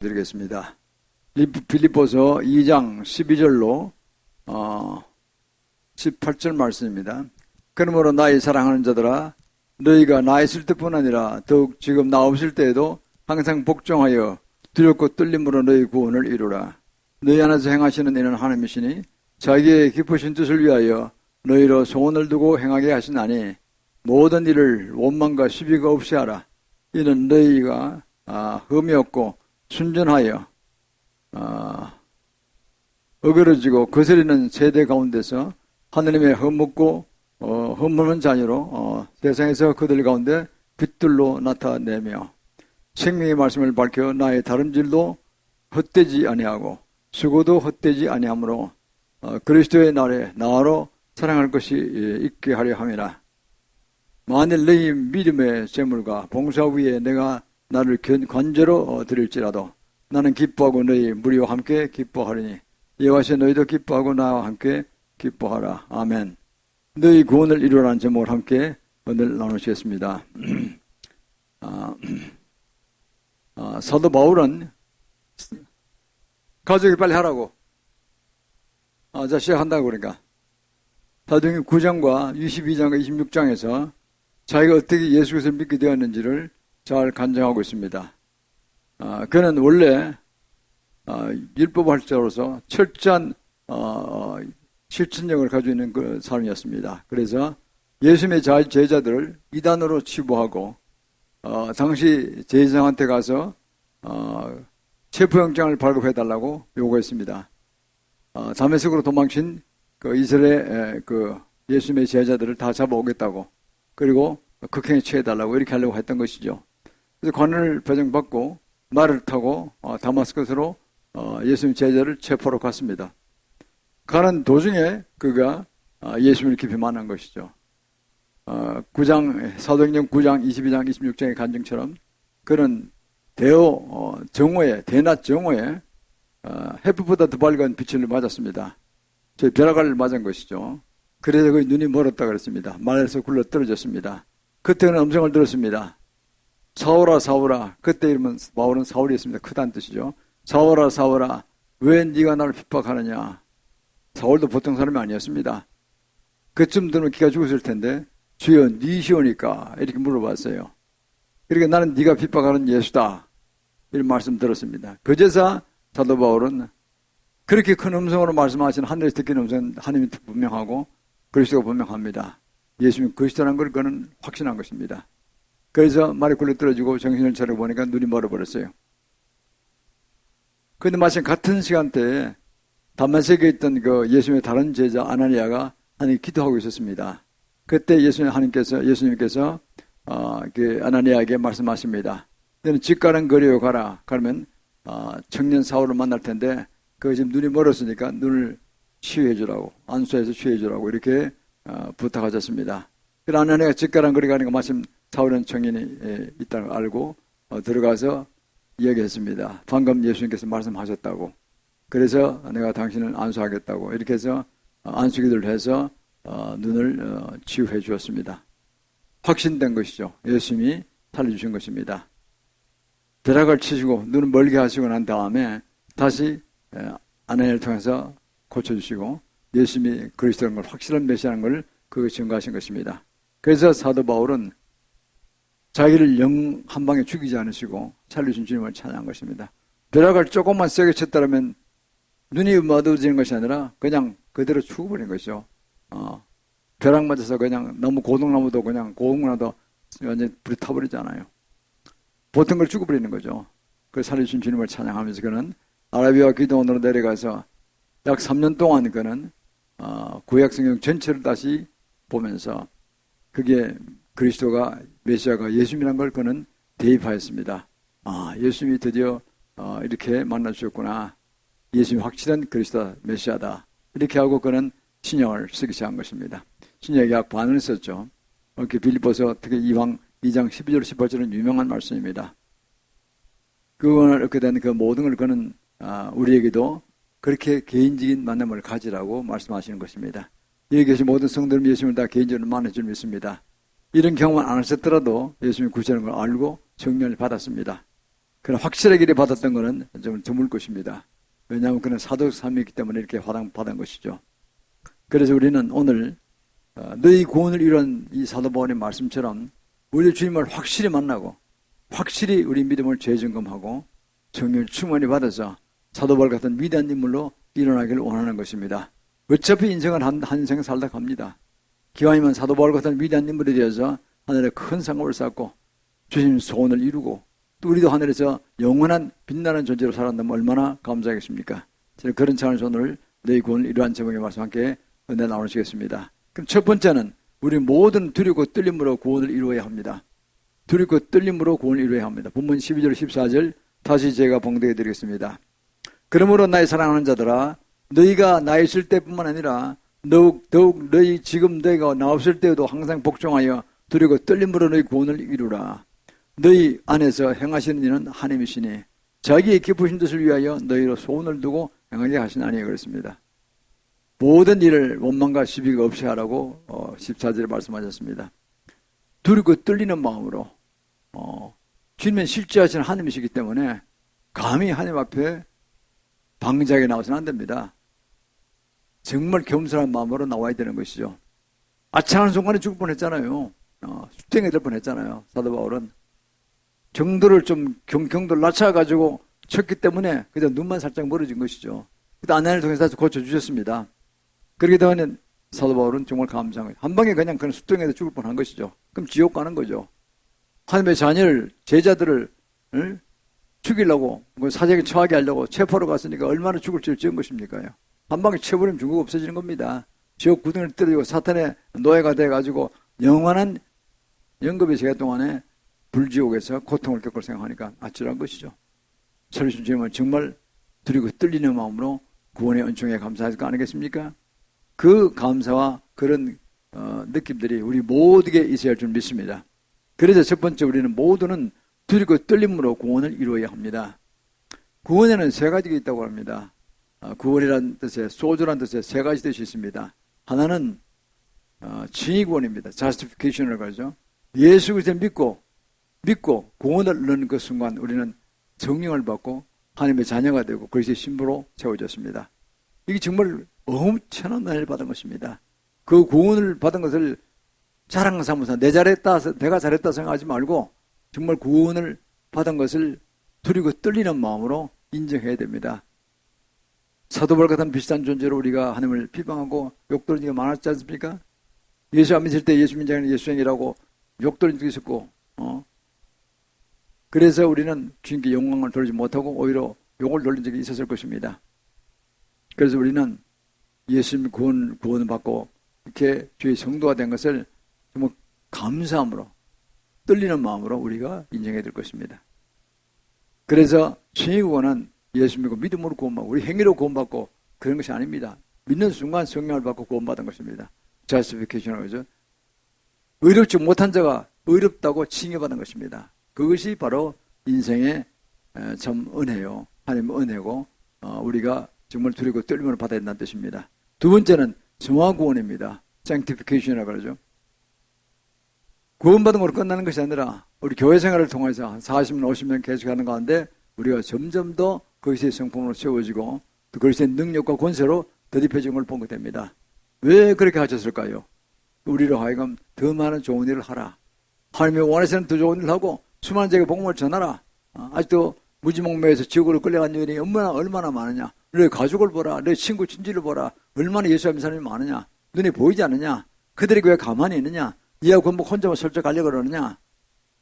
드리겠습니다. 빌립보서 2장 12절로 18절 말씀입니다. 그러므로 나의 사랑하는 자들아, 너희가 나 있을 때뿐 아니라 더욱 지금 나 없을 때에도 항상 복종하여 두렵고 떨림으로 너희 구원을 이루라. 너희 안에서 행하시는 이는 하나님이시니 자기의 기쁘신 뜻을 위하여 너희로 소원을 두고 행하게 하시나니 모든 일을 원망과 시비가 없이 하라. 이는 너희가 흠이 없고 순전하여 어그러지고 거스리는 세대 가운데서 하느님의 흠없고 흠없는 자녀로 세상에서 그들 가운데 빛들로 나타내며 생명의 말씀을 밝혀 나의 다름질도 헛되지 아니하고 수고도 헛되지 아니하므로 그리스도의 날에 나로 사랑할 것이 있게 하려 함이라. 만일 너희 믿음의 재물과 봉사 위에 내가 나를 관제로 드릴지라도 나는 기뻐하고 너희 무리와 함께 기뻐하리니 여호와시여 너희도 기뻐하고 나와 함께 기뻐하라. 아멘. 너희 구원을 이루라는 제목을 함께 오늘 나누시겠습니다. 사도 바울은 가족이 빨리 하라고 자 시작한다고 그러니까 사도행전 9장과 22장과 26장에서 자기가 어떻게 예수 그리스도를 믿게 되었는지를 잘 간증하고 있습니다. 그는 원래 율법학자로서 철저한 실천력을 가지고 있는 그 사람이었습니다. 그래서 예수님의 제자들을 이단으로 치부하고 당시 제사장한테 가서 체포영장을 발급해달라고 요구했습니다. 다메섹으로 도망친 그 이스라엘 예수님의 제자들을 다 잡아오겠다고, 그리고 극행에 처해달라고 이렇게 하려고 했던 것이죠. 그래서 관을 배정받고 말을 타고 다마스커스로 예수님 제자를 체포로 갔습니다. 가는 도중에 그가 예수님을 깊이 만난 것이죠. 사도행전 9장, 22장, 26장의 간증처럼 그는 대낮 정오에 햇빛보다 더 밝은 빛을 맞았습니다. 벼락을 맞은 것이죠. 그래서 그 눈이 멀었다 그랬습니다. 말에서 굴러 떨어졌습니다. 그때는 음성을 들었습니다. 사울아 사울아, 그때 이름은 바울은 사울이었습니다. 크다는 뜻이죠. 사울아 사울아, 왜 네가 나를 핍박하느냐. 사울도 보통 사람이 아니었습니다. 그쯤 되면 기가 죽었을 텐데 주여 니시오니까 이렇게 물어봤어요. 그러니까 나는 네가 핍박하는 예수다 이런 말씀 들었습니다. 그제서 사도 바울은 그렇게 큰 음성으로 말씀하신 하늘에서 듣기는 음성은 하나님이 분명하고 그리스도가 분명합니다. 예수님이 그리스도라는 걸 그는 확신한 것입니다. 그래서 말이 굴러 떨어지고 정신을 차려보니까 눈이 멀어버렸어요. 그런데 마침 같은 시간대에 다메섹에 있던 그 예수님의 다른 제자 아나니아가 하나님 기도하고 있었습니다. 그때 예수님께서 아나니아에게 말씀하십니다. 너는 집 가는 거리로 가라. 그러면 청년 사울을 만날 텐데 그 지금 눈이 멀었으니까 눈을 치유해 주라고, 안수해서 치유해 주라고 이렇게 부탁하셨습니다. 그래서 아나니아가 집 가는 거리 가니까 마침 사울은 청년이 있다는 걸 알고 들어가서 이야기했습니다. 방금 예수님께서 말씀하셨다고. 그래서 내가 당신을 안수하겠다고 이렇게 해서 안수기도를 해서 눈을 치유해 주었습니다. 확신된 것이죠. 예수님이 살려주신 것입니다. 벼락을 치시고 눈을 멀게 하시고 난 다음에 다시 아나니아를 통해서 고쳐주시고 예수님이 그리스도라는 걸, 확실한 메시아라는 걸 그거 증거하신 것입니다. 그래서 사도 바울은 자기를 영 한 방에 죽이지 않으시고 살려주신 주님을 찬양한 것입니다. 벼락을 조금만 세게 쳤다면 눈이 어두워지는 것이 아니라 그냥 그대로 죽어버린 것이죠. 벼락 맞아서 그냥 나무 고등나무도 그냥 고흥나도 완전히 불이 타버리잖아요. 보통 걸 죽어버리는 거죠. 그 살려주신 주님을 찬양하면서 그는 아라비아 기도원으로 내려가서 약 3년 동안 그는 구약성경 전체를 다시 보면서 그게 그리스도가 메시아가 예수님이란 걸 그는 대입하였습니다. 예수님이 드디어 이렇게 만나주셨구나. 예수님이 확실한 그리스도 메시아다. 이렇게 하고 그는 신약을 쓰기 시작한 것입니다. 신약에 약 반을 썼죠. 이렇게 빌립보서 특히 2장 12절 18절은 유명한 말씀입니다. 그걸 얻게 된 그 모든 걸 그는 우리에게도 그렇게 개인적인 만남을 가지라고 말씀하시는 것입니다. 여기 계신 모든 성도는 예수님을 다 개인적으로 만날 줄 믿습니다. 이런 경험을 안 하셨더라도 예수님이 구시하는 걸 알고 정렬을 받았습니다. 그런 확실하게 이래 받았던 것은 좀 드물 것입니다. 왜냐하면 그는 사도적 삶이기 때문에 이렇게 받은 것이죠. 그래서 우리는 오늘 너희 구원을 이룬 이 사도 바울의 말씀처럼 우리 주님을 확실히 만나고 확실히 우리 믿음을 재점검하고 성령을 충만히 받아서 사도 바울 같은 위대한 인물로 일어나기를 원하는 것입니다. 어차피 인생은 한 인생 살다 갑니다. 기왕이면 사도 바울 같은 위대한 인물이 되어서 하늘에 큰 상업을 쌓고 주님 소원을 이루고 또 우리도 하늘에서 영원한 빛나는 존재로 살아간다면 얼마나 감사하겠습니까? 저는 그런 차원에서 오늘 너희 구원을 이루한 제목의 말씀 함께 은혜 나누시겠습니다. 그럼 첫 번째는 우리 모든 두렵고 떨림으로 구원을 이루어야 합니다. 두렵고 떨림으로 구원을 이루어야 합니다. 본문 12절 14절 다시 제가 봉독해 드리겠습니다. 그러므로 나의 사랑하는 자들아 너희가 나 있을 때뿐만 아니라 더욱 너희 지금 너희가 나 없을 때에도 항상 복종하여 두렵고 떨림으로 너희 구원을 이루라. 너희 안에서 행하시는 이는 하나님이시니 자기의 기쁘신 뜻을 위하여 너희로 소원을 두고 행하게 하시나니 그랬습니다. 모든 일을 원망과 시비가 없이 하라고 14절에 말씀하셨습니다. 두렵고 떨리는 마음으로 주님은 실제하시는 하나님이시기 때문에 감히 하나님 앞에 방자하게 나와서는 안 됩니다. 정말 겸손한 마음으로 나와야 되는 것이죠. 아차하는 순간에 죽을 뻔했잖아요. 수탱이 될 뻔했잖아요. 사도 바울은 정도를 좀 경도를 낮춰가지고 쳤기 때문에 그냥 눈만 살짝 멀어진 것이죠. 그때 아내를 통해서 다시 고쳐주셨습니다. 그렇게 되면 사도 바울은 정말 감사한 거예요. 한 방에 그냥 그런 수탱에서 죽을 뻔한 것이죠. 그럼 지옥 가는 거죠. 하나님의 자녀를 제자들을 죽이려고 사자에게 처하게 하려고 체포하러 갔으니까 얼마나 죽을 죄를 지은 것입니까요. 한 방에 쳐버리면 중국 없어지는 겁니다. 지옥 구덩이를 뚫리고 사탄의 노예가 돼가지고 영원한 영겁의 세계 동안에 불지옥에서 고통을 겪을 생각하니까 아찔한 것이죠. 살리신 주님은 정말 드리고 떨리는 마음으로 구원의 은총에 감사할 거 아니겠습니까? 그 감사와 그런 느낌들이 우리 모두에게 있어야 할 줄 믿습니다. 그래서 첫 번째 우리는 모두는 두리고 떨림으로 구원을 이루어야 합니다. 구원에는 세 가지가 있다고 합니다. 구원이라는 뜻에 소주라는 뜻에 세 가지 뜻이 있습니다. 하나는 칭의 구원입니다. justification이라고 하죠. 예수 그리스도를 믿고 구원을 얻는 그 순간 우리는 성령을 받고 하나님의 자녀가 되고 그리스도의 신부로 채워졌습니다. 이게 정말 엄청난 은혜를 받은 것입니다. 그 구원을 받은 것을 자랑 삼아서 내가 잘했다 생각하지 말고 정말 구원을 받은 것을 두리고 떨리는 마음으로 인정해야 됩니다. 사도 바울 같은 비슷한 존재로 우리가 하나님을 비방하고 욕들은 게 많았지 않습니까? 예수 안 믿을 때 예수 믿는 자는 예수행이라고 욕들은 적이 있었고 그래서 우리는 주님께 영광을 돌리지 못하고 오히려 욕을 돌린 적이 있었을 것입니다. 그래서 우리는 예수님 구원을 받고 이렇게 주의 성도가 된 것을 정말 감사함으로 떨리는 마음으로 우리가 인정해야 될 것입니다. 그래서 칭의 구원은 예수 믿고 믿음으로 구원받고 우리 행위로 구원받고 그런 것이 아닙니다. 믿는 순간 성령을 받고 구원받은 것입니다. justification이라고 하죠. 의롭지 못한 자가 의롭다고 칭의받은 것입니다. 그것이 바로 인생의 참 은혜요. 하나님의 은혜고 우리가 정말 두렵고 떨림을 받아야 된다는 뜻입니다. 두 번째는 정화 구원입니다. sanctification이라고 그러죠. 구원받은 것으로 끝나는 것이 아니라 우리 교회 생활을 통해서 한 40년, 50년 계속하는 가운데 우리가 점점 더 그리스도의 성품으로 채워지고 또 그리스도의 능력과 권세로 더딥해지는 걸 보게 됩니다. 왜 그렇게 하셨을까요? 우리로 하여금 더 많은 좋은 일을 하라. 하나님의 원하시는 더 좋은 일을 하고 수많은 자에게 복음을 전하라. 아직도 무지몽매에서 지옥으로 끌려간 일이 얼마나 많으냐. 내 가족을 보라. 내 친구 친지를 보라. 얼마나 예수 믿는 사람이 많으냐. 눈에 보이지 않느냐. 그들이 왜 가만히 있느냐. 니하고 건복 혼자만 설득하려고 그러느냐.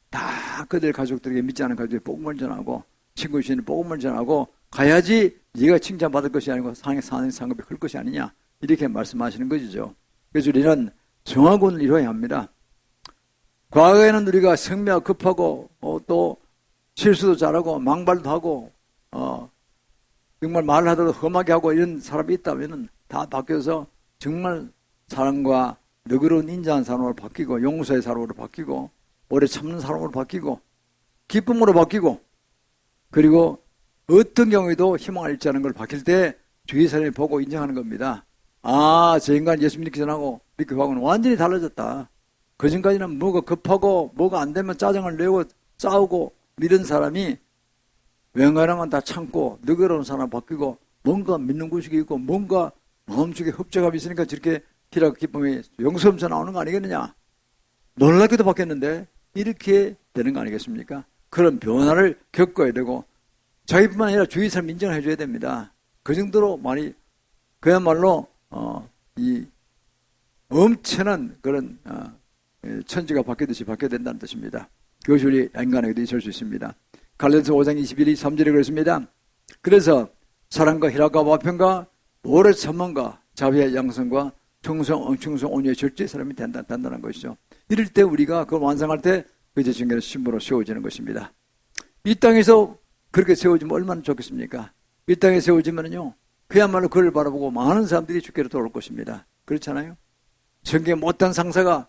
다 그들 가족들에게 믿지 않은 가족들에게 복음을 전하고 친구 주인은 복음을 전하고 가야지 네가 칭찬받을 것이 아니고 사는 상급이 클 것이 아니냐. 이렇게 말씀하시는 것이죠. 그래서 우리는 정화구원을 이루어야 합니다. 과거에는 우리가 성미가 급하고 또 실수도 잘하고 망발도 하고 정말 말을 하더라도 험하게 하고 이런 사람이 있다면 다 바뀌어서 정말 사랑과 너그러운 인자한 사람으로 바뀌고 용서의 사람으로 바뀌고 오래 참는 사람으로 바뀌고 기쁨으로 바뀌고 그리고 어떤 경우에도 희망을 잃지 않은 걸 바뀔 때 주위 사람이 보고 인정하는 겁니다. 아, 저 인간 예수 믿기 전하고 믿기 후하고는 완전히 달라졌다. 그전까지는 뭐가 급하고 뭐가 안 되면 짜증을 내고 싸우고 이런 사람이 웬간한 다 참고 너그러운 사람 바뀌고 뭔가 믿는 구식이 있고 뭔가 마음속에 흡족함이 있으니까 저렇게 희락 기쁨이 용서하면서 나오는 거 아니겠느냐. 놀랍게도 바뀌었는데 이렇게 되는 거 아니겠습니까? 그런 변화를 겪어야 되고 자기뿐만 아니라 주위 사람 인정을 해줘야 됩니다. 그 정도로 많이 그야말로 이 엄청난 그런 천지가 바뀌듯이 바뀌어야 된다는 뜻입니다. 그것이 우리 인간에게도 있을 수 있습니다. 갈라디아서 5장 21절 3절에 그렇습니다. 그래서 사랑과 희락과 화평과 오래 참음과 자비와 양성과 충성, 온유의 절제의 사람이 된다는 것이죠. 이럴 때 우리가 그걸 완성할 때 그제 중간에 신부로 세워지는 것입니다. 이 땅에서 그렇게 세워지면 얼마나 좋겠습니까? 이 땅에 세워지면요, 그야말로 그를 바라보고 많은 사람들이 주께로 돌아올 것입니다. 그렇잖아요? 성경에 못한 상사가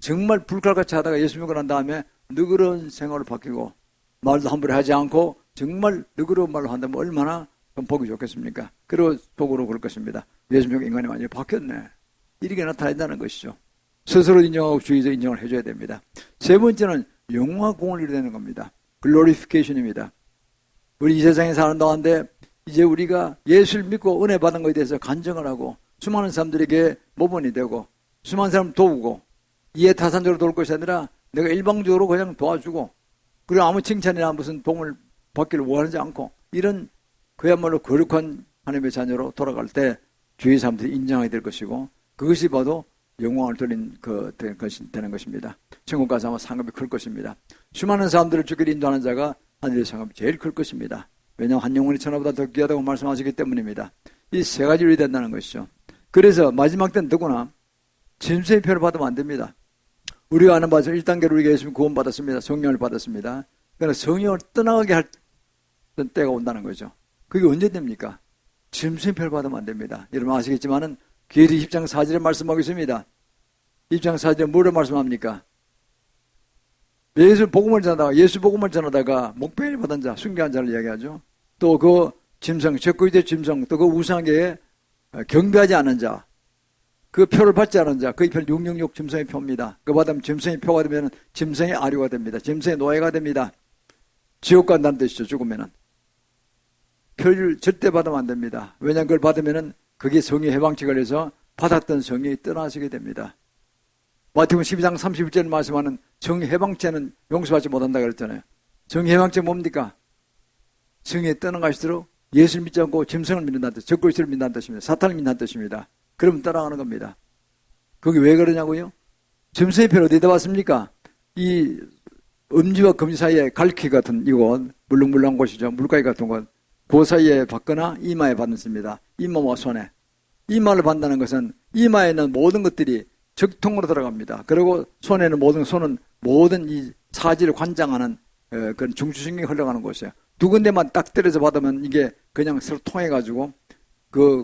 정말 불칼같이 하다가 예수 믿고 난 다음에 너그러운 생활을 바뀌고 말도 함부로 하지 않고 정말 너그러운 말로 한다면 얼마나 보기 좋겠습니까? 그리고 속으로 그럴 것입니다. 예수 믿고 인간이 완전히 바뀌었네. 이렇게 나타난다는 것이죠. 스스로 인정하고 주위에서 인정을 해줘야 됩니다. 세 번째는 영화 공을 이루는 겁니다. 글로리피케이션입니다. 우리 이 세상에 사는 동안데 이제 우리가 예수를 믿고 은혜 받은 것에 대해서 간증을 하고 수많은 사람들에게 모범이 되고 수많은 사람을 도우고 이해타산적으로 도울 것이 아니라 내가 일방적으로 그냥 도와주고 그리고 아무 칭찬이나 무슨 도움을 받기를 원하지 않고 이런 그야말로 거룩한 하나님의 자녀로 돌아갈 때 주위 사람들이 인정하게 될 것이고 그것이 봐도 영광을 돌린 되는 것입니다. 천국 가서 아마 상급이 클 것입니다. 수많은 사람들을 주께 인도하는 자가 하늘의 상급이 제일 클 것입니다. 왜냐하면 한 영혼이 천하보다 더 귀하다고 말씀하시기 때문입니다. 이 세 가지로 된다는 것이죠. 그래서 마지막 때는 더구나 짐승의 표를 받으면 안 됩니다. 우리가 아는 바처럼 1단계로 우리가 예수님 구원 받았습니다. 성령을 받았습니다. 그러나 성령을 떠나가게 할 때가 온다는 거죠. 그게 언제 됩니까? 짐승의 표를 받으면 안 됩니다. 여러분 아시겠지만은 계리 10장 4절에 말씀하고 있습니다. 10장 4절에 뭐를 말씀합니까? 예수 복음을 전하다가 목배를 받은 자, 순교한 자를 이야기하죠. 또 그 짐승, 적그리스도의 짐승, 또 그 우상에게 경배하지 않은 자, 그 표를 받지 않은 자, 그 표는 666 짐승의 표입니다. 그 받으면 짐승의 표가 되면 짐승의 아류가 됩니다. 짐승의 노예가 됩니다. 지옥 간다는 뜻이죠. 죽으면은. 표를 절대 받으면 안 됩니다. 왜냐하면 그걸 받으면은 그게 성의 해방치 걸려서 받았던 성이 떠나시게 됩니다. 마태복음 12장 31절에 말씀하는 성의 해방체는 용서받지 못한다 그랬잖아요. 성의 해방체 뭡니까? 성에 떠나가시도록 예수를 믿지 않고 짐승을 믿는다는 뜻, 적그리스도를 믿는다는 뜻입니다. 사탄을 믿는다는 뜻입니다. 그러면 떠나가는 겁니다. 그게 왜 그러냐고요? 짐승의 표를 어디다 받습니까? 이 음지와 금지 사이에 갈퀴 같은 이곳, 물렁물렁한 곳이죠. 물가기 같은 곳. 그 사이에 받거나 이마에 받습니다. 이마와 손에. 이마를 받는다는 것은 이마에 있는 모든 것들이 적통으로 들어갑니다. 그리고 손에는 손은 모든 이 사지를 관장하는 그런 중추신경이 흘러가는 곳이에요. 두 군데만 딱 때려서 받으면 이게 그냥 서로 통해가지고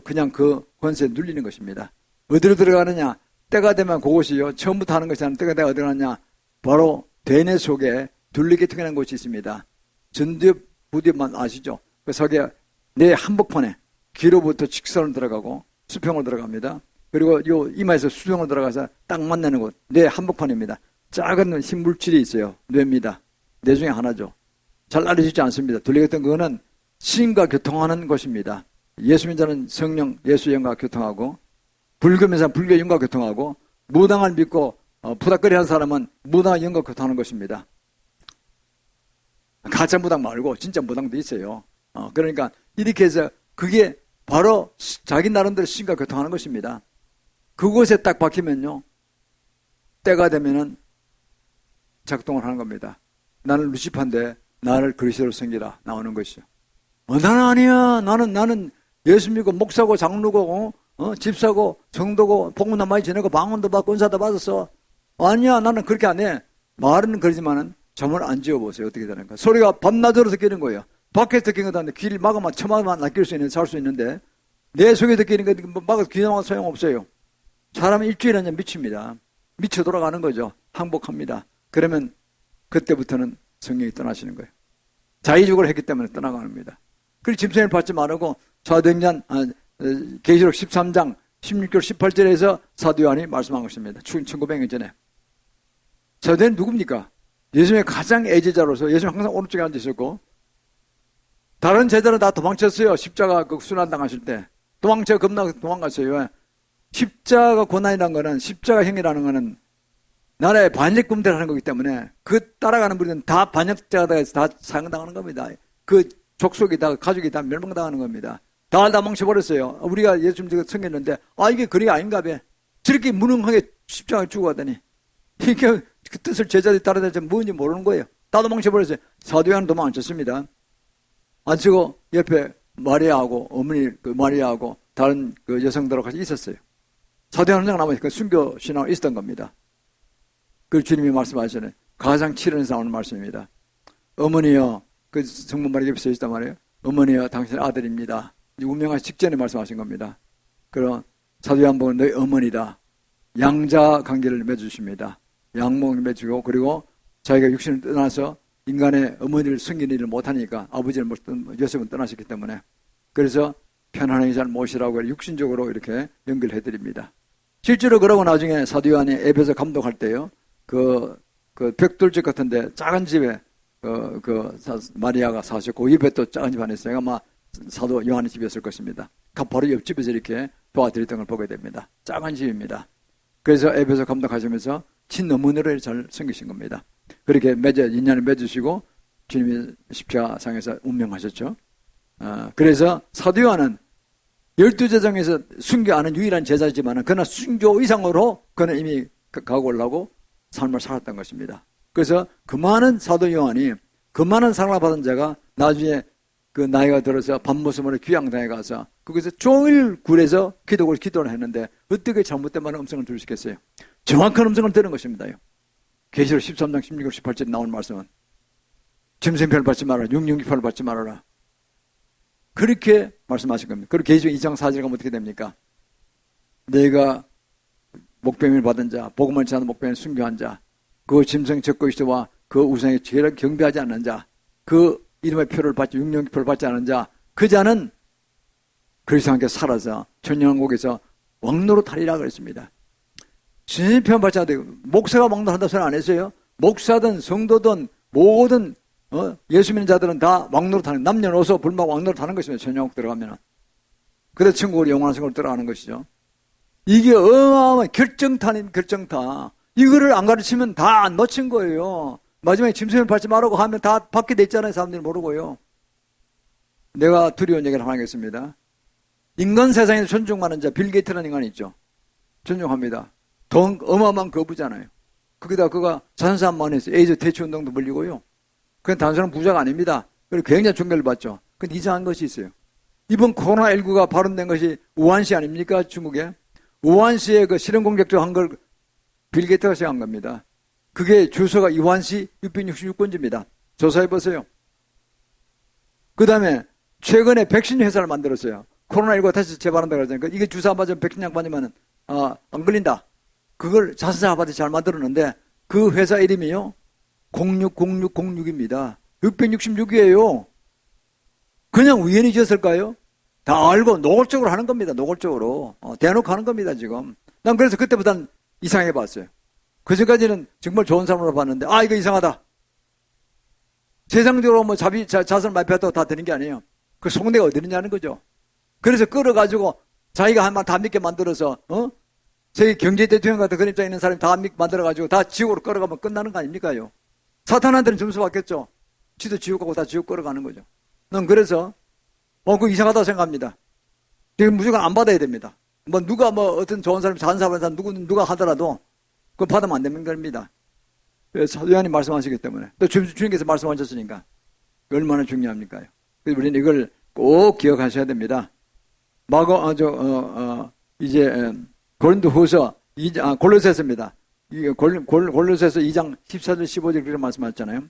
그냥 그 권세에 눌리는 것입니다. 어디로 들어가느냐? 때가 되면 그곳이요. 처음부터 하는 것이 아니라 때가 어디로 가느냐? 바로 대뇌 속에 둘리게 통하는 곳이 있습니다. 전두엽, 부두엽만 아시죠? 그 속에 뇌 한복판에 귀로부터 직선으로 들어가고 수평으로 들어갑니다. 그리고 요 이마에서 수평으로 들어가서 딱 만나는 곳, 뇌 한복판입니다. 작은 흰 물질이 있어요. 뇌입니다. 뇌 중에 하나죠. 잘 알려지지 않습니다. 둘리겠던 그거는 신과 교통하는 곳입니다. 예수 믿자는 성령, 예수 영과 교통하고 불교 믿자는 불교 영과 교통하고 무당을 믿고 푸닥거리하는 사람은 무당의 영과 교통하는 것입니다. 가짜 무당 말고 진짜 무당도 있어요. 그러니까 이렇게 해서 그게 바로 자기 나름대로 신과 교통하는 것입니다. 그곳에 딱 박히면요. 때가 되면은 작동을 하는 겁니다. 나는 루시파인데 나를 그리스도로 섬기라 나오는 것이죠. 나는 아니야. 나는 예수 믿고 목사고 장로고 집사고 성도고 복음도 많이 전하고 방언도 받고 은사도 받았어. 아니야. 나는 그렇게 안 해. 말은 그러지만은 점을 안 지어보세요. 어떻게 되는가. 소리가 밤낮으로 듣기는 거예요. 밖에서 듣기는 것도 아닌데 귀를 막으면 처마만 낚일 수 있는 살 수 있는데 내 속에 듣기는 거 막아서 귀나마 소용없어요. 사람은 일주일에 미칩니다. 미쳐 돌아가는 거죠. 항복합니다. 그러면 그때부터는 성령이 떠나시는 거예요. 자의적으로 했기 때문에 떠나가는 겁니다. 그리고 짐승을 받지 말고 사도행전 계시록 13장 16절 18절에서 사도 요한이 말씀한 것입니다. 1900년 전에. 사도는 누굽니까? 예수님의 가장 애제자로서 예수님 항상 오른쪽에 앉아 있었고 다른 제자는 다 도망쳤어요. 십자가 그 순환당하실 때. 겁나 도망갔어요. 왜? 십자가 고난이라는 거는, 십자가형이라는 거는 나라의 반역금대를 하는 거기 때문에 그 따라가는 분들은 다 반역자가 돼서 다 사형당하는 겁니다. 그 족속이 다, 가족이 다 멸망당하는 겁니다. 다 멈춰버렸어요. 우리가 예수님 저거 섬겼는데, 이게 그리 아닌가 봐. 저렇게 무능하게 십자가에 죽어 가더니, 이게 그 뜻을 제자들이 따라다니지 뭔지 모르는 거예요. 다 도망쳐버렸어요. 사도 요한은 도망 안 쳤습니다. 안 치고 옆에 마리아하고 어머니 그 마리아하고 다른 그 여성들하고 같이 있었어요. 사도 요한 혼자 남아서 그 순교 신앙을 있었던 겁니다. 그 주님이 말씀하시는 가장 치열해서 나오는 말씀입니다. 어머니여, 그 성문 말에 옆에 서 있단 말이에요. 어머니여, 당신의 아들입니다. 운명하기 직전에 말씀하신 겁니다. 그럼 사도 요한 보면 너희 어머니다. 양자 관계를 맺으십니다. 양목을 맺고, 그리고 자기가 육신을 떠나서 인간의 어머니를 숨기는 일을 못하니까 아버지를 요셉은 떠나셨기 때문에, 그래서 편안하게 잘 모시라고 육신적으로 이렇게 연결해드립니다. 실제로 그러고 나중에 사도 요한이 에베소 감독할 때요, 그 벽돌집 같은데 작은 집에 마리아가 사셨고, 그 옆에 또 작은 집 하나 있어요. 아마 사도 요한의 집이었을 것입니다. 바로 옆집에서 이렇게 도와드렸던 걸 보게 됩니다. 작은 집입니다. 그래서 에베소 감독하시면서 친어머니를 잘 섬기신 겁니다. 그렇게 인연을 맺으시고 주님이 십자가상에서 운명하셨죠. 그래서 사도 요한은 12제자중에서 순교하는 유일한 제자지만 그러나 순교 이상으로 그는 이미 각오를 삶을 살았던 것입니다. 그래서 그 많은 사도 요한이, 그 많은 사랑을 받은 자가 나중에 그 나이가 들어서 밤모섬으로 귀양당에 가서 거기서 종일 굴에서 기도를 했는데 어떻게 잘못된 말은 음성을 들을 수 있겠어요? 정확한 음성을 들은 것입니다. 계시록 13장 16절 18절에 나오는 말씀은 짐승표를 받지 말아라, 육령기표를 받지 말아라, 그렇게 말씀하신 겁니다. 그리고 계시록 2장 4절에 가면 어떻게 됩니까? 내가 목배임을 받은 자, 복음을 전하는 목배임을 순교한 자, 그 짐승 적그리스도와 그 우상에 죄를 경배하지 않는 자, 그 이름의 표를 받지, 육령기표를 받지 않은 자, 그 자는 그리스도와 함께 살아서 천년왕국에서 왕노릇하리라 그랬습니다. 진실편 받지 않아도 목사가 왕노릇한다고 소리 안 했어요. 목사든 성도든 모든 예수 믿는 자들은 다 왕노릇하는, 남녀노소 불막 왕노릇하는 것입니다. 천년왕국 들어가면은. 그래서 천국으로 영원한 생으로 들어가는 것이죠. 이게 어마어마한 결정타입니다. 결정타. 이거를 안 가르치면 다 안 놓친 거예요. 마지막에 짐승을 밟지 말라고 하면 다 받게 돼 있잖아요. 사람들이 모르고요. 내가 두려운 얘기를 하나 하겠습니다. 인간 세상에서 존중하는 자, 빌 게이트라는 인간이 있죠. 존중합니다. 돈 어마어마한 거부잖아요. 거기다 그가 자선사업만 해서 에이즈 대치 운동도 물리고요. 그건 단순한 부자가 아닙니다. 그리고 굉장히 존경을 받죠. 근데 이상한 것이 있어요. 이번 코로나19가 발언된 것이 우한시 아닙니까? 중국에. 우한시에 그 실험 공격적 한 걸 빌 게이트가 시작한 겁니다. 그게 주소가 우한시 666번지입니다. 조사해보세요. 그 다음에 최근에 백신 회사를 만들었어요. 코로나19가 다시 재발한다고 그러잖아요. 이게 주사 맞으면 백신약 맞으면 안 걸린다. 그걸 자선사 아파트 잘 만들었는데 그 회사 이름이요 060606입니다. 666이에요. 그냥 우연히 지었을까요? 다 알고 노골적으로 하는 겁니다. 노골적으로. 대놓고 하는 겁니다. 지금. 난 그래서 그때보다는 이상해 봤어요. 그전까지는 정말 좋은 사람으로 봤는데 이거 이상하다. 세상적으로 뭐 자선을 많이 배웠다고 다 되는 게 아니에요. 그 속내가 어디 있느냐는 거죠. 그래서 끌어가지고 자기가 한 말 다 믿게 만들어서 저희 경제 대통령 같은 그런 입장에 있는 사람이 다 만들어가지고 다 지옥으로 끌어가면 끝나는 거 아닙니까요? 사탄한테는 점수 받겠죠. 지도 지옥 가고 다 지옥 끌어가는 거죠. 난 그래서 그거 이상하다고 생각합니다. 지금 무조건 안 받아야 됩니다. 누가 어떤 좋은 사람, 잘하는 사람 누가 하더라도 그거 받으면 안 되는 겁니다. 사도 요한이 말씀하시기 때문에 또 주님께서 말씀하셨으니까 얼마나 중요합니까요? 그래서 우리는 이걸 꼭 기억하셔야 됩니다. 이제 고린도후서 골로새서입니다. 골로새서 2장 14절 15절 그렇게 말씀하셨잖아요.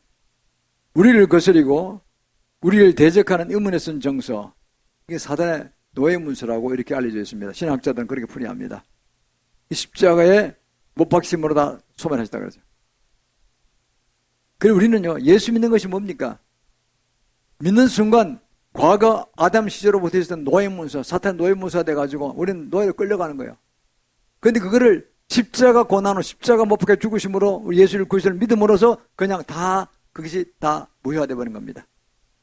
우리를 거스리고 우리를 대적하는 의문에 쓴 정서, 이게 사단의 노예문서라고 이렇게 알려져 있습니다. 신학자들은 그렇게 풀이합니다. 이 십자가에 못 박심으로 다 소멸하셨다 그러죠. 그리고 우리는요, 예수 믿는 것이 뭡니까? 믿는 순간 과거 아담 시절로부터 있었던 노예문서, 사탄 노예문서가 돼가지고 우리는 노예로 끌려가는 거예요. 그런데 그거를 십자가 고난으로, 십자가 못 박혀 죽으심으로 우리 예수를 그리스도를 믿음으로써 그냥 다 그것이 다 무효화되어 버린 겁니다.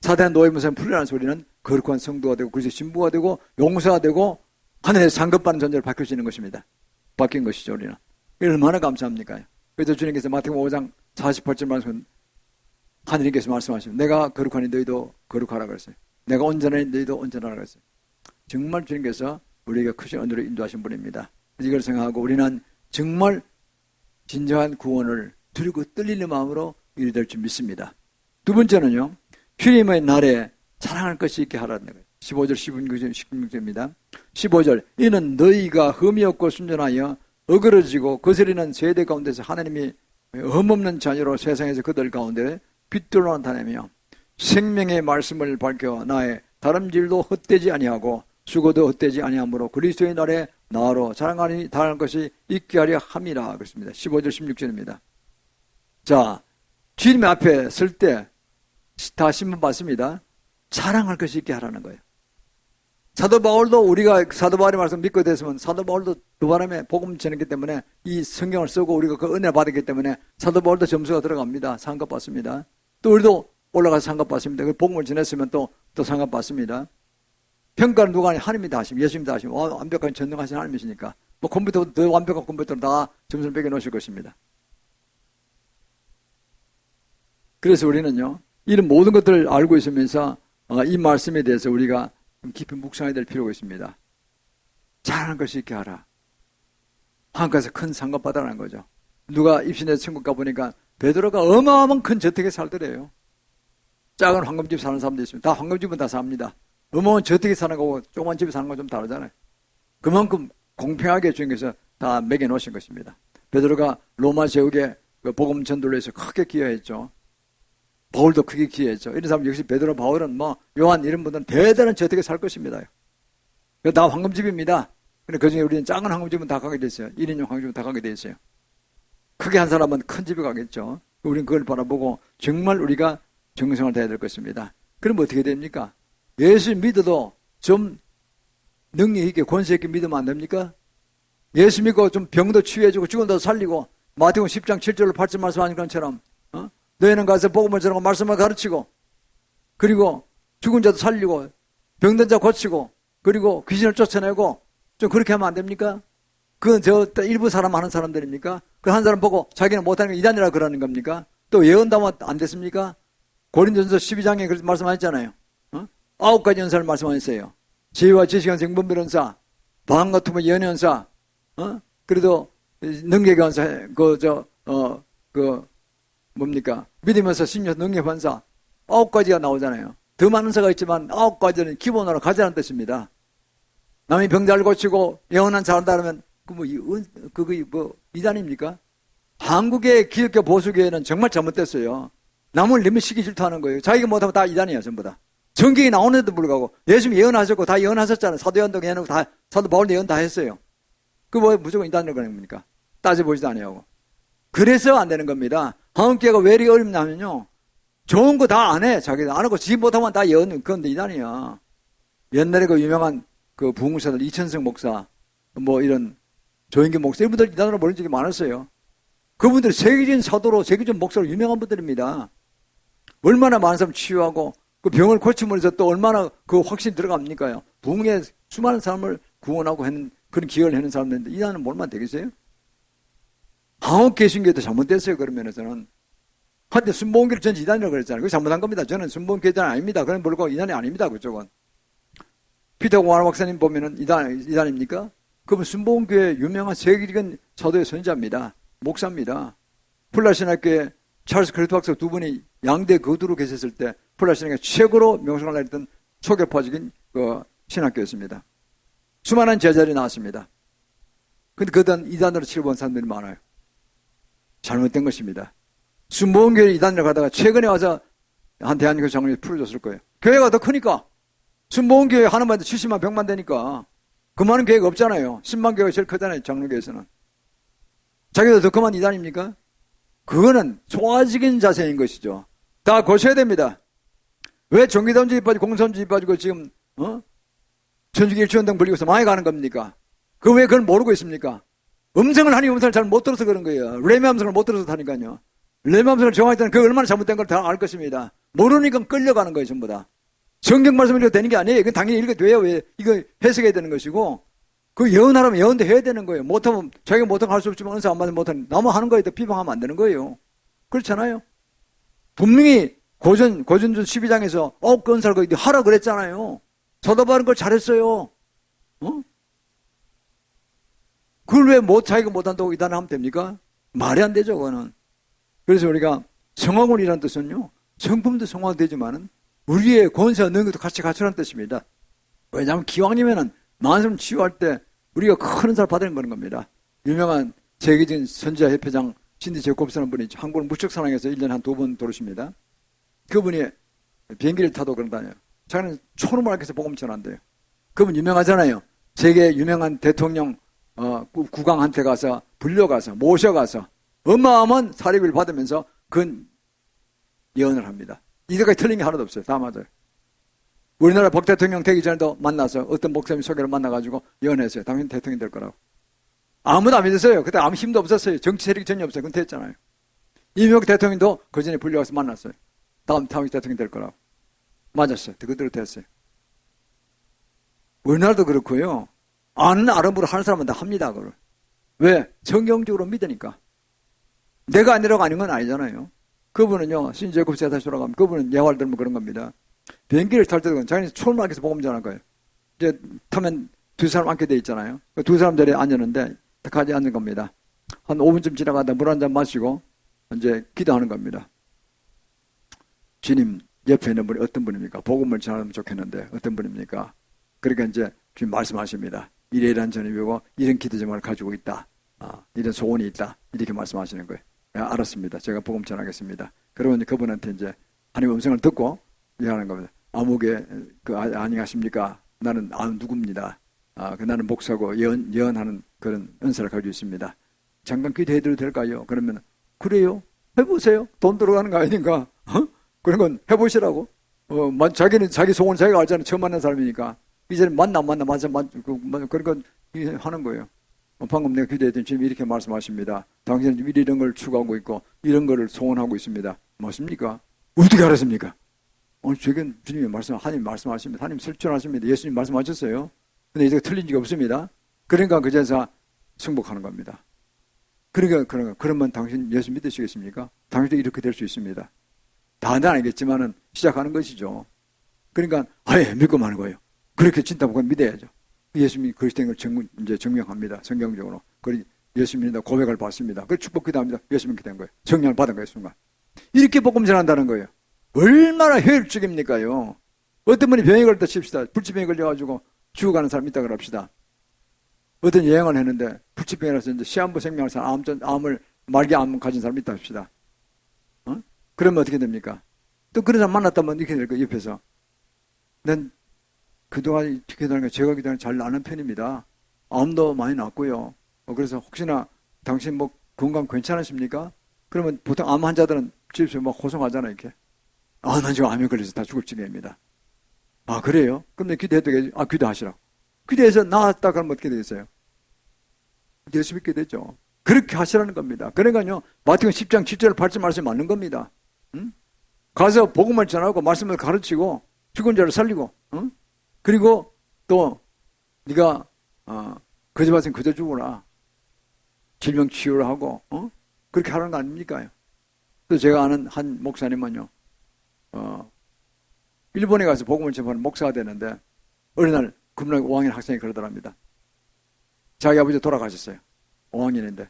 사단의 노예무사에 풀려나는 소리는 거룩한 성도가 되고 그리스도의 신부가 되고 용서가 되고 하늘에서 상급받는 존재로 바뀌어지는 것입니다. 바뀐 것이죠. 우리는 얼마나 감사합니까? 그래서 주님께서 마태복음 5장 48절 말씀 하느님께서 말씀하시면 내가 거룩하니 너희도 거룩하라 그랬어요. 내가 온전하니 너희도 온전하라 그랬어요. 정말 주님께서 우리에게 크신 은혜로 인도하신 분입니다. 이걸 생각하고 우리는 정말 진정한 구원을 두리고 떨리는 마음으로 이루될 줄 믿습니다. 두 번째는요. 주님의 날에 자랑할 것이 있게 하라는 거예요. 15절 16절입니다. 15절 이는 너희가 흠이 없고 순전하여 어그러지고 거스리는 세대 가운데서 하나님이 흠없는 자녀로 세상에서 그들 가운데 빛들로 나타내며 생명의 말씀을 밝혀 나의 다름질도 헛되지 아니하고 수고도 헛되지 아니하므로 그리스도의 날에 나로 자랑하니 다른 것이 있게 하려 함이라 그랬습니다. 15절 16절입니다. 자, 주님 앞에 쓸 때 다 신문 받습니다. 자랑할 것이 있게 하라는 거예요. 사도 바울도 우리가 사도 바울의 말씀 믿고 됐으면 사도 바울도 그 바람에 복음 전했기 때문에 이 성경을 쓰고 우리가 그 은혜를 받았기 때문에 사도 바울도 점수가 들어갑니다. 상급 받습니다. 또 우리도 올라가서 상급 받습니다. 그 복음을 전했으면 또 상급 받습니다. 평가는 누가 하냐? 하나님이 다 하시면 예수님이 다 하시면 완벽한 전능하신 하나님이시니까 뭐 컴퓨터 더 완벽한 컴퓨터로 다 점수를 매겨 놓으실 것입니다. 그래서 우리는요 이런 모든 것들을 알고 있으면서 이 말씀에 대해서 우리가 깊이 묵상해야 될 필요가 있습니다. 잘하는 것이 있게 하라. 하나님께서 큰 상급 받아라는 거죠. 누가 입신해서 천국 가보니까 베드로가 어마어마한 큰 저택에 살더래요. 작은 황금집 사는 사람도 있습니다. 다 황금집은 다 삽니다. 어마어마한 저택에 사는 거고 조그만 집에 사는 건 좀 다르잖아요. 그만큼 공평하게 주님께서 다 매겨 놓으신 것입니다. 베드로가 로마 제국에 복음 전도를 위해서 크게 기여했죠. 바울도 크게 기여했죠. 이런 사람 역시 베드로, 바울은 요한 이런 분들은 대단한 저택에 살 것입니다. 다 황금집입니다. 근데 그 중에 우리는 작은 황금집은 다 가게 됐어요. 1인용 황금집은 다 가게 됐어요. 크게 한 사람은 큰 집에 가겠죠. 우리는 그걸 바라보고 정말 우리가 정성을 다해야 될 것입니다. 그럼 어떻게 됩니까? 예수 믿어도 좀 능력 있게 권세 있게 믿으면 안 됩니까? 예수 믿고 좀 병도 치유해주고 죽은 도 살리고 마태복음 10장 7절로 8절 말씀하신 것처럼 너희는 가서 복음을 전하고 말씀을 가르치고 그리고 죽은 자도 살리고 병든 자 고치고 그리고 귀신을 쫓아내고 좀 그렇게 하면 안 됩니까? 그건 일부 사람 하는 사람들입니까? 그 한 사람 보고 자기는 못하는 게 이단이라 그러는 겁니까? 또 예언담은 안 됐습니까? 고린도전서 12장에 그렇게 말씀하셨잖아요. 9가지 연사를 말씀하셨어요. 지혜와 지식은 생분별연사, 방언 같으면 예언연사, 그래도 능력의 연사, 뭡니까? 믿으면서 신녀 능력 환사 9가지가 나오잖아요. 더 많은 사가 있지만 9가지는 기본으로 가자는 뜻입니다. 남이 병 잘 고치고 예언한 잘한다 그러면 그게 이단입니까? 한국의 기독교 보수교회는 정말 잘못됐어요. 남을 너무 시기 질투하는 거예요. 자기가 못하면 다 이단이에요. 전부 다. 성경이 나오는데도 불구하고 예수님이 예언하셨고 다 예언하셨잖아요. 사도 요한도 예언하고 다 사도 바울도 예언 다 했어요. 그거 무조건 이단이라고 그러는 겁니까? 따져보지도 아니하고. 그래서 안 되는 겁니다. 한국교회가 왜 이렇게 어렵냐면요. 좋은 거 다 안 해. 자기도 안 하고 지 못하면 다 예언, 그건 이단이야. 옛날에 그 유명한 그 부흥사들 이천성 목사, 이런 조인기 목사, 이분들 이단으로 모른 적이 많았어요. 그분들이 세계적인 사도로, 세계적인 목사로 유명한 분들입니다. 얼마나 많은 사람 치유하고 그 병을 고침으로 해서 또 얼마나 그 확신이 들어갑니까요? 부흥에 수많은 사람을 구원하고 하는 그런 기여를 하는 사람들인데 이단은 뭘만 되겠어요? 한국 개신교도 잘못됐어요. 그런 면에서는. 한때 순복음교를 전 이단이라고 그랬잖아요. 그거 잘못한 겁니다. 저는 순복음교회는 아닙니다. 그런 불구하고 이단이 아닙니다. 그쪽은. 피터 고아나 박사님 보면은 이단입니까? 그분 순복음교회 유명한 세계적인 사도의 선자입니다. 목사입니다. 플라신학교에 찰스 크리트 박사 두 분이 양대 거두로 계셨을 때 플라신학교에 최고로 명성을 날렸던 초교파적인 그 신학교였습니다. 수많은 제자들이 나왔습니다. 근데 그dan 이단으로 치러본 사람들이 많아요. 잘못된 것입니다. 순복음교회 이단으로 가다가 최근에 와서 한 대한민국 장로님이 풀어줬을 거예요. 교회가 더 크니까. 순복음교회 하나만 해도 70만 100만 되니까 그 많은 교회가 없잖아요. 10만 교회가 제일 크잖아요. 장로교회에서는. 자기도 더 그만 이단입니까? 그거는 소화적인 자세인 것이죠. 다 고쳐야 됩니다. 왜 전기단지에 빠지고 공선지에 빠지고 지금 천주교 일치운동 불리고서 많이 가는 겁니까? 그 왜 그걸 모르고 있습니까? 하나님 음성을 잘 못 들어서 그런 거예요. 레미 음성을 못 들어서 하니까요. 레미 음성을 정확히 듣는 그 얼마나 잘못된 걸 다 알 것입니다. 모르니까 끌려가는 거예요, 전부 다. 성경 말씀 읽어도 되는 게 아니에요. 이건 당연히 읽어도 돼요. 왜? 이거 해석해야 되는 것이고, 그 예언하라면 예언도 해야 되는 거예요. 못하면, 자기가 못하면 할 수 없지만 은사 안 받으면 못하는, 나만 하는 거에 더 비방하면 안 되는 거예요. 그렇잖아요. 분명히 고전주 12장에서, 그 은사를 거기 하라 그랬잖아요. 쳐다보는 걸 잘했어요. 그걸 왜 자기가 못한다고 이단하면 됩니까? 말이 안 되죠, 그거는. 그래서 우리가 성화군이라는 뜻은요, 성품도 성화되지만은 우리의 권세와 능력도 같이 갖추라는 뜻입니다. 왜냐하면 기왕이면은 만성 치유할 때 우리가 큰 은사를 받는 그런 겁니다. 유명한 세계적인 선지자 협회장 신디 제콥스라는 분이 한국을 무척 사랑해서 1년에 한 2번 돌으십니다. 그분이 비행기를 타도 그런다네요. 자기는 초름을 하게해서 복음 전한대요. 그분 유명하잖아요. 세계 유명한 대통령 국왕한테 가서 불려가서 모셔가서 어마어마한 사립을 받으면서 그 예언을 합니다. 이때까지 틀린 게 하나도 없어요. 다 맞아요. 우리나라 박 대통령 되기 전에도 만나서 어떤 목사님 소개를 만나가지고 예언했어요. 당신 대통령이 될 거라고. 아무도 안 믿었어요. 그때 아무 힘도 없었어요. 정치 세력이 전혀 없어요. 근태했잖아요. 이명박 대통령도 그 전에 불려가서 만났어요. 다음 대통령이 될 거라고. 맞았어요. 그대로 됐어요. 우리나라도 그렇고요. 아는 아름으로 하는 사람은 다 합니다. 그걸. 왜? 성경적으로 믿으니까. 내가 아니라고 아닌 건 아니잖아요. 그분은요, 신제곱스가 다시 돌아가면 그분은 예화를 들으면 그런 겁니다. 비행기를 탈 때도 자기는 초음악에서 복음 전할 거예요. 이제 타면 두 사람 앉게 돼 있잖아요. 두 사람 자리에 앉았는데 같이 앉는 겁니다. 한 5분쯤 지나가다 물 한 잔 마시고 이제 기도하는 겁니다. 주님, 옆에 있는 분이 어떤 분입니까? 복음을 전하면 좋겠는데 어떤 분입니까? 그러니까 이제 주님 말씀하십니다. 이래이래한 전입이고 이런 기도 제목을 가지고 있다. 이런 소원이 있다. 이렇게 말씀하시는 거예요. 알았습니다. 제가 복음 전하겠습니다. 그러면 이제 그분한테 이제 하나님 음성을 듣고 얘기하는 겁니다. 아무개 아니하십니까? 나는 누구입니다. 나는 목사고 예언하는 그런 은사를 가지고 있습니다. 잠깐 기도해드려도 될까요? 그러면 그래요? 해보세요. 돈 들어가는 거 아니니까. 그런 건 해보시라고. 자기는 자기 소원 자기가 알잖아요. 처음 만난 사람이니까. 이제는 맞나 그런 건 하는 거예요. 방금 내가 기도했더니 주님 이렇게 말씀하십니다. 당신은 이런 걸 추구하고 있고 이런 거를 소원하고 있습니다. 맞습니까? 어떻게 알았습니까? 최근 주님이 하나님 말씀하십니다. 하나님 설정하십니다. 예수님 말씀하셨어요. 근데 이제 틀린 적이 없습니다. 그러니까 그 자리에서 승복하는 겁니다. 그러면 당신 예수 믿으시겠습니까? 당신도 이렇게 될 수 있습니다. 다는 아니겠지만은 시작하는 것이죠. 그러니까 믿고 마는 거예요. 그렇게 진짜 보고 믿어야죠. 예수님이 그리스도인 걸 이제 증명합니다. 성경적으로. 그리고 예수님이다 고백을 받습니다. 그리고 축복 기도합니다. 예수님이 된 거예요. 성령을 받은 거예요, 순간. 이렇게 복음 전한다는 거예요. 얼마나 효율적입니까요? 어떤 분이 병에 걸렸다 칩시다. 불치병에 걸려가지고 죽어가는 사람 있다 그럽시다. 어떤 여행을 했는데 불치병이라서 이제 시한부 생명을 산 암을 말기암 가진 사람 있다 합시다. 그러면 어떻게 됩니까? 또 그런 사람 만났다면 이렇게 될 거예요, 옆에서. 난 그동안 기도하는 게 제가 기도하는 잘 나는 편입니다. 암도 많이 났고요. 그래서 혹시나 당신 건강 괜찮으십니까? 그러면 보통 암 환자들은 집에서 호송하잖아요, 이렇게. 난 지금 암에 걸려서 다 죽을 지경입니다. 그래요? 그럼 기도해도 기도하시라고. 기도해서 나았다 그러면 어떻게 되겠어요? 예수 믿게 되죠. 그렇게 하시라는 겁니다. 그러니까요, 마태복음 10장 7절 8절 말씀이 맞는 겁니다. 가서 복음을 전하고 말씀을 가르치고 죽은 자를 살리고 그리고 또 네가 거저 봤으면 거저 죽어라. 질병 치유를 하고 그렇게 하라는 거 아닙니까? 또 제가 아는 한 목사님은요, 일본에 가서 복음을 전하는 목사가 되는데 어느 날 금방 5학년 학생이 그러더랍니다. 자기 아버지 돌아가셨어요. 5학년인데.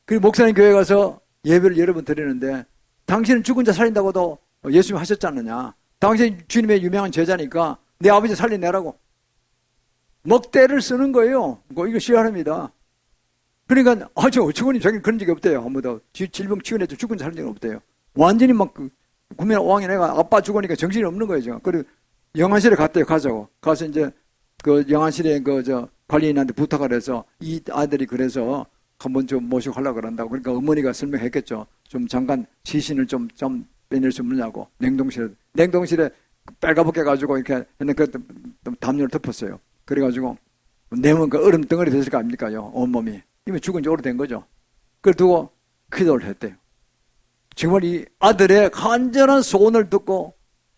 그리고 목사님 교회 가서 예배를 여러 번 드리는데 당신은 죽은 자 살린다고도 예수님 하셨지 않느냐. 당신 주님의 유명한 제자니까 내 아버지 살려내라고. 먹대를 쓰는 거예요. 이거 싫어합니다. 그러니까 어처구니 자기는 그런 적이 없대요. 아무도 질병 치유해도 죽은 자 살린 적은 없대요. 완전히 구면 5학년 애가 아빠 죽으니까 정신이 없는 거예요. 지금. 그리고 영안실에 갔대요. 가서 이제 그 영안실에 관리인한테 부탁을 해서 이 아들이 그래서 한번 좀 모시고 하려고 그런다고. 그러니까 어머니가 설명했겠죠. 좀 잠깐 시신을 좀 빼낼 수 없느냐고. 냉동실에 빨갛게 가지고 이렇게 그 담요를 덮었어요. 그래가지고 내면 그 얼음 덩어리 됐을 거 아닙니까요? 온몸이. 이미 죽은 지 오래된 거죠. 그걸 두고 기도를 했대요. 정말 이 아들의 간절한 소원을 듣고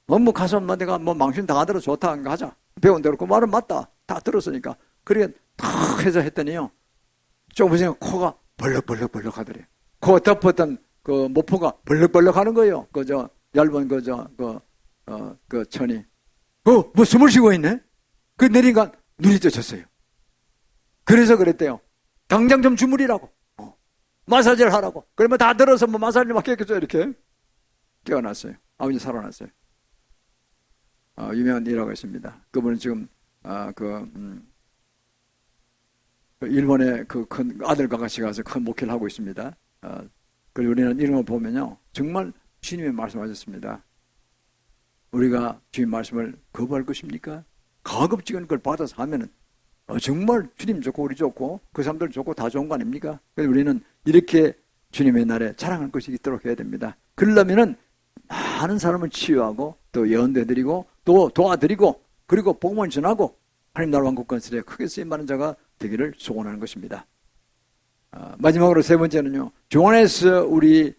뭐 가서 내가 망신 당하더라도 좋다 하자. 배운 대로 그 말은 맞다. 다 들었으니까. 그렇게 탁 해서 했더니요. 좁으니까 코가 벌럭벌럭 하더래요. 코 덮었던 그 모포가 벌럭벌럭 하는 거예요. 얇은 그 천이. 뭐 숨을 쉬고 있네? 그 내리니까 눈이 떠졌어요. 그래서 그랬대요. 당장 좀 주무리라고. 마사지를 하라고. 그러면 다 들어서 마사지를 맡겼겠죠. 이렇게. 깨어났어요. 아버지 살아났어요. 유명한 일화가 있습니다. 그분은 지금, 일본에 그 큰 아들과 같이 가서 큰 목회를 하고 있습니다. 그리고 우리는 이런 걸 보면요. 정말 주님의 말씀하셨습니다. 우리가 주님 말씀을 거부할 것입니까? 가급적인 걸 받아서 하면은 정말 주님 좋고 우리 좋고 그 사람들 좋고 다 좋은 거 아닙니까? 그래서 우리는 이렇게 주님의 날에 자랑할 것이 있도록 해야 됩니다. 그러려면은 많은 사람을 치유하고 또 예언도 해드리고 또 도와드리고 그리고 복음을 전하고 하나님 나라 왕국 건설에 크게 쓰임받는 자가 되기를 소원하는 것입니다. 마지막으로 세 번째는요. 주 안에서 우리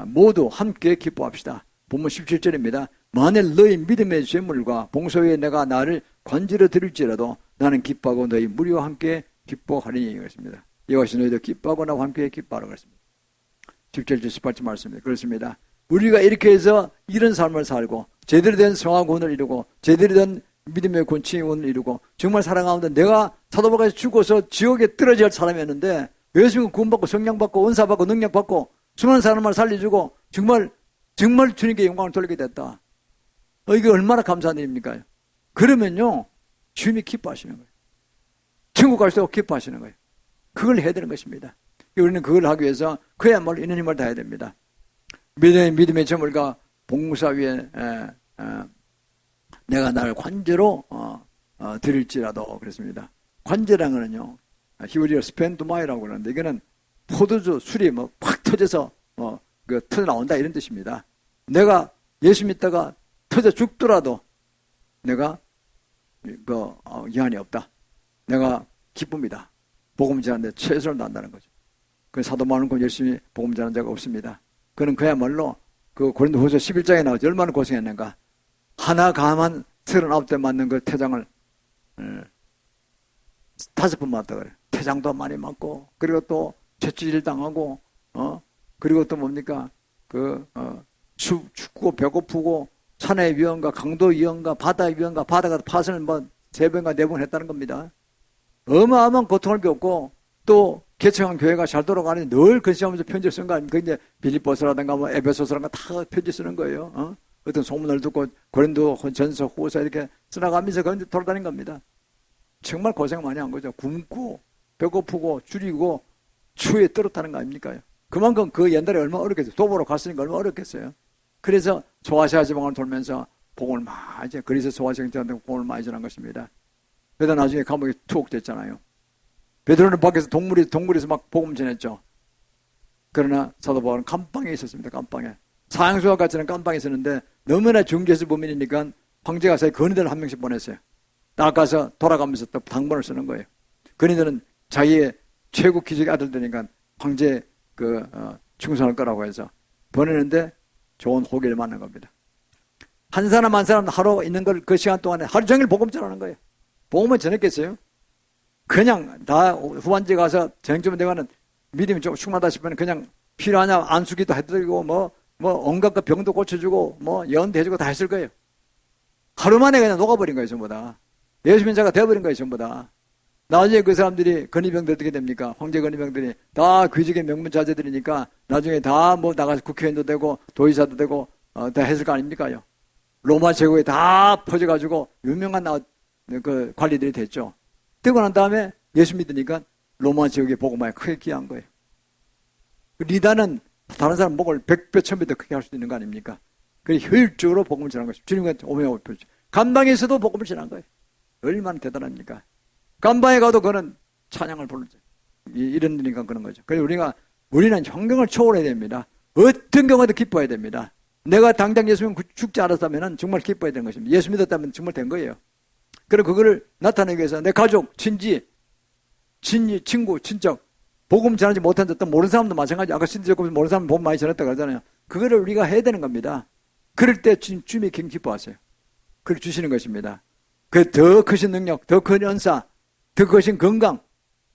모두 함께 기뻐합시다. 본문 17절입니다. 만일 너희 믿음의 죄물과 봉사에 내가 나를 건지러 드릴지라도 나는 기뻐하고 너희 무리와 함께 기뻐하리니 그랬습니다. 이것이 너희도 기뻐하고 나와 함께 기뻐하라 그랬습니다. 17절 18절 말씀입니다. 그렇습니다. 우리가 이렇게 해서 이런 삶을 살고 제대로 된 성화군을 이루고 제대로 된 믿음의 권칭원을 이루고 정말 사랑 가운데 내가 사도바가에서 죽어서 지옥에 떨어질 사람이었는데 예수님 구원받고 성령받고 은사받고 능력받고 수많은 사람을 살려주고 정말 주님께 영광을 돌리게 됐다. 이게 얼마나 감사한 일입니까? 그러면요 주님이 기뻐하시는 거예요. 천국 갈수록 기뻐하시는 거예요. 그걸 해야 되는 것입니다. 우리는 그걸 하기 위해서 그야말로 있는 힘을 다해야 됩니다. 믿음의 제물과 봉사 위에 내가 나를 관제로 드릴지라도 그랬습니다. 관제라는 거는요 히브리어 스펜두마이라고 그러는데 이거는 포도주 술이 팍 터져서 터져 나온다 이런 뜻입니다. 내가 예수 믿다가 터져 죽더라도 내가 여한이 없다. 내가 기쁩니다. 복음 전하는데 최선을 다한다는 거죠. 그 사도 바울은 열심히 복음 전하는 자가 없습니다. 그는 그야말로 그 고린도후서 11장에 나오지 얼마나 고생했는가. 하나 감한 39대 맞는 그 태장을 5번 맞다 그래. 태장도 많이 맞고 그리고 또 채찍질 당하고 그리고 또 뭡니까 춥고 배고프고 산의 위험과 강도 위험과 바다의 위험과 바다가 파선을 3번과 4번 했다는 겁니다. 어마어마한 고통을 겪고 또 개척한 교회가 잘 돌아가는 늘 근심하면서 편지를 쓴 거 아닙니까? 이제 빌립보서라든가 에베소서라든가 다 편지 쓰는 거예요. 어떤 소문을 듣고 고린도 전서 후서 이렇게 써나가면서 그런 데 돌아다닌 겁니다. 정말 고생 많이 한 거죠. 굶고 배고프고 줄이고 추위에 떨었다는 거 아닙니까? 그만큼 그 옛날에 얼마나 어렵겠어요. 도보로 갔으니까 얼마나 어렵겠어요. 그래서 소아시아 지방을 돌면서 복음을 많이 그리스 소아시아 지방한테 복음을 많이 전한 것입니다. 그러다 나중에 감옥에 투옥됐잖아요. 베드로는 밖에서 동굴에서 막 복음 전했죠. 그러나 사도 바울은 감방에 있었습니다. 감방에. 사형수와 같이는 감방에 있었는데 너무나 중개수 범인이니까 황제가 사이 건의들을 한 명씩 보냈어요. 나가서 돌아가면서 또 당번을 쓰는 거예요. 건의들은 자기의 최고 기적의 아들들이니까 황제 충성할 거라고 해서 보내는데 좋은 호기를 만난 겁니다. 한 사람 한 사람 하루 있는 걸 그 시간 동안에 하루 종일 복음 전하는 거예요. 복음을 전했겠어요? 그냥 다 후반지에 가서 정점에 되가는 믿음이 좀 충만하다 싶으면 그냥 필요하냐 안수기도 해드리고 뭐 온갖 병도 고쳐주고 예언도 해주고 다 했을 거예요. 하루 만에 그냥 녹아버린 거예요. 전부 다. 예수 믿자가 되어버린 거예요. 전부 다. 나중에 그 사람들이 건의병들 어떻게 됩니까? 황제 건의병들이 다 귀족의 명문자제들이니까 나중에 다 나가서 국회의원도 되고 도의사도 되고 다 했을 거 아닙니까요? 로마 제국에 다 퍼져가지고 유명한 그 관리들이 됐죠. 되고 난 다음에 예수 믿으니까 로마 지역의 복음화에 크게 기여한 거예요. 리다는 다른 사람 목을 100배, 1000배 더 크게 할 수도 있는 거 아닙니까? 그래서 효율적으로 복음을 전한 것이죠. 주님한테 오면 표죠. 감방에서도 복음을 전한 거예요. 얼마나 대단합니까? 감방에 가도 그는 찬양을 부르죠. 이런 일이니까 그런 거죠. 그래서 우리는 환경을 초월해야 됩니다. 어떤 경우에도 기뻐해야 됩니다. 내가 당장 예수 믿으면 죽지 않았다면 정말 기뻐해야 되는 것입니다. 예수 믿었다면 정말 된 거예요. 그리고 그거를 나타내기 위해서 내 가족, 친구, 친척 복음 전하지 못한 자, 또 모르는 사람도 마찬가지. 아까 신들고 모르는 사람 복음 많이 전했다고 그러잖아요. 그거를 우리가 해야 되는 겁니다. 그럴 때 주님이 굉장히 기뻐하세요. 그걸 주시는 것입니다. 그 더 크신 능력, 더 큰 은사, 더 크신 건강,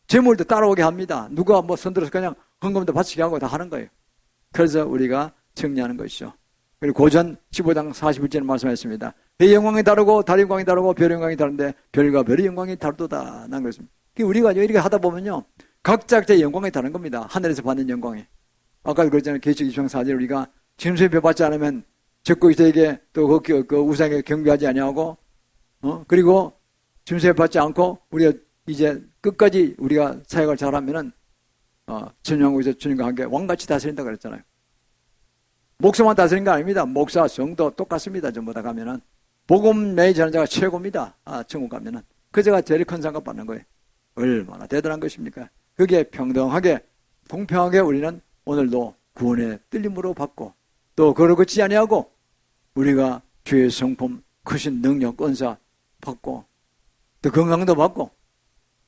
재물도 따라오게 합니다. 누가 뭐 손들어서 그냥 헌금도 바치게 하고 다 하는 거예요. 그래서 우리가 정리하는 것이죠. 그리고 고전 15장 41절에 말씀하셨습니다. 해 영광이 다르고 달의 영광이 다르고 별의 영광이 다른데 별과 별의 영광이 다르도다. 난 그렇습니다. 우리가 이렇게 하다 보면요, 각자 영광이 다른 겁니다. 하늘에서 받는 영광이. 아까 그랬잖아요. 계시록 20장 4절 우리가 짐승의 표 받지 않으면 적그리스도에게 또 그 우상에게 경배하지 아니하고, 그리고 짐승의 표 받지 않고 우리가 이제 끝까지 우리가 사역을 잘하면은 천년왕국에서 주님과 함께 왕같이 다스린다 그랬잖아요. 목사만 다스리는 거 아닙니다. 목사, 성도 똑같습니다. 전부 다 가면은 복음 매일 전하는 자가 최고입니다. 천국 가면은 그 자가 제일 큰 상급 받는 거예요. 얼마나 대단한 것입니까? 그게 평등하게 공평하게 우리는 오늘도 구원의 뜰림으로 받고, 또 그걸 그치 아니하고 우리가 주의 성품 크신 능력 은사 받고, 또 건강도 받고,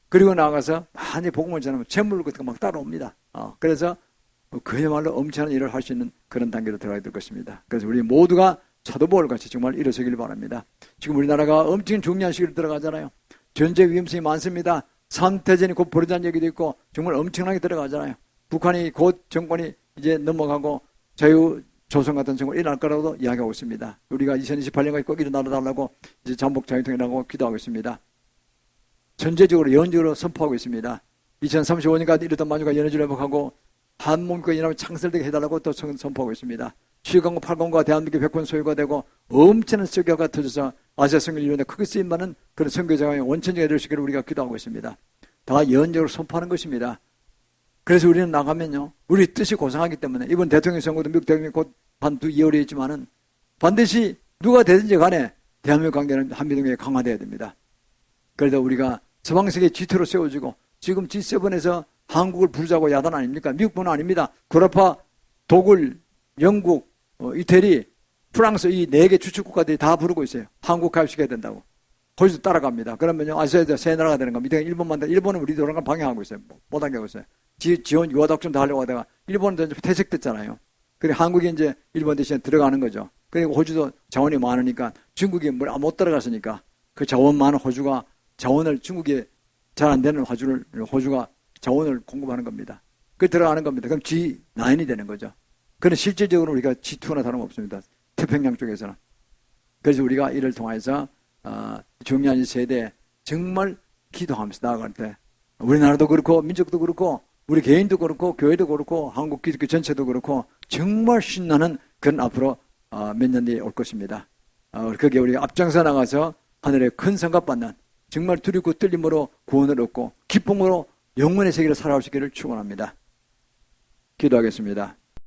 그리고 나가서 많이 복음을 전하면 재물 같은 거 막 따라옵니다. 그래서 그야말로 엄청난 일을 할 수 있는 그런 단계로 들어가야 될 것입니다. 그래서 우리 모두가 사도바울 같이 정말 일어서길 바랍니다. 지금 우리나라가 엄청 중요한 시기로 들어가잖아요. 전쟁 위험성이 많습니다. 삼태전이 곧 벌어지는 얘기도 있고 정말 엄청나게 들어가잖아요. 북한이 곧 정권이 이제 넘어가고 자유조선 같은 정권이 일어날 거라고도 이야기하고 있습니다. 우리가 2028년까지 꼭 일어나달라고 이제 잠복 자유통일하고 기도하고 있습니다. 전제적으로 예언적으로 선포하고 있습니다. 2035년까지 이르던 만주가 연해주를 회복하고 한몸과 연합을 창설되게 해달라고 또 선포하고 있습니다. 7강국 8강국과 대한민국의 백권 소유가 되고 엄청난 성교가 터져서 아시아 성교 이론에 크게 쓰임받는 그런 선교장의 원천적인 애들 시기를 우리가 기도하고 있습니다. 다 예언적으로 선포하는 것입니다. 그래서 우리는 나가면요, 우리 뜻이 고상하기 때문에 이번 대통령 선거도 미국 대통령이 곧 한 2개월이 있지만은 반드시 누가 되든지 간에 대한민국 관계는 한미동맹이 강화되어야 됩니다. 그래서 우리가 서방세계 G2로 세워지고 지금 G7에서 한국을 부르자고 야단 아닙니까? 미국뿐 아닙니다. 구라파, 독일, 영국, 이태리, 프랑스 이 4개 주축국가들이 다 부르고 있어요. 한국 가입시켜야 된다고. 거기서 따라갑니다. 그러면요, 아시아에서 세 나라가 되는 겁니다. 일본은 우리 도랑을 방해하고 있어요. 못하게 하고 있어요. 지원 유화독점 다 하려고 하다가 일본은 퇴색됐잖아요. 그래 한국이 이제 일본 대신에 들어가는 거죠. 그리고 호주도 자원이 많으니까 중국이 못 들어갔으니까 그 자원 많은 호주가 자원을 중국에 잘 안 되는 호주가 자원을 공급하는 겁니다. 그 들어가는 겁니다. 그럼 G9이 되는 거죠. 그런데 실질적으로 우리가 G2나 다름없습니다. 태평양 쪽에서는. 그래서 우리가 이를 통해서 중요한 이 세대에 정말 기도하면서 나아갈 때 우리나라도 그렇고 민족도 그렇고 우리 개인도 그렇고 교회도 그렇고 한국 기독교 전체도 그렇고 정말 신나는 그런 앞으로 몇 년 뒤에 올 것입니다. 거기에 우리가 앞장서 나가서 하늘의 큰 상급 받는 정말 두렵고 떨림으로 구원을 얻고 기쁨으로 영혼의 세계를 살아갈 수 있기를 축원합니다. 기도하겠습니다.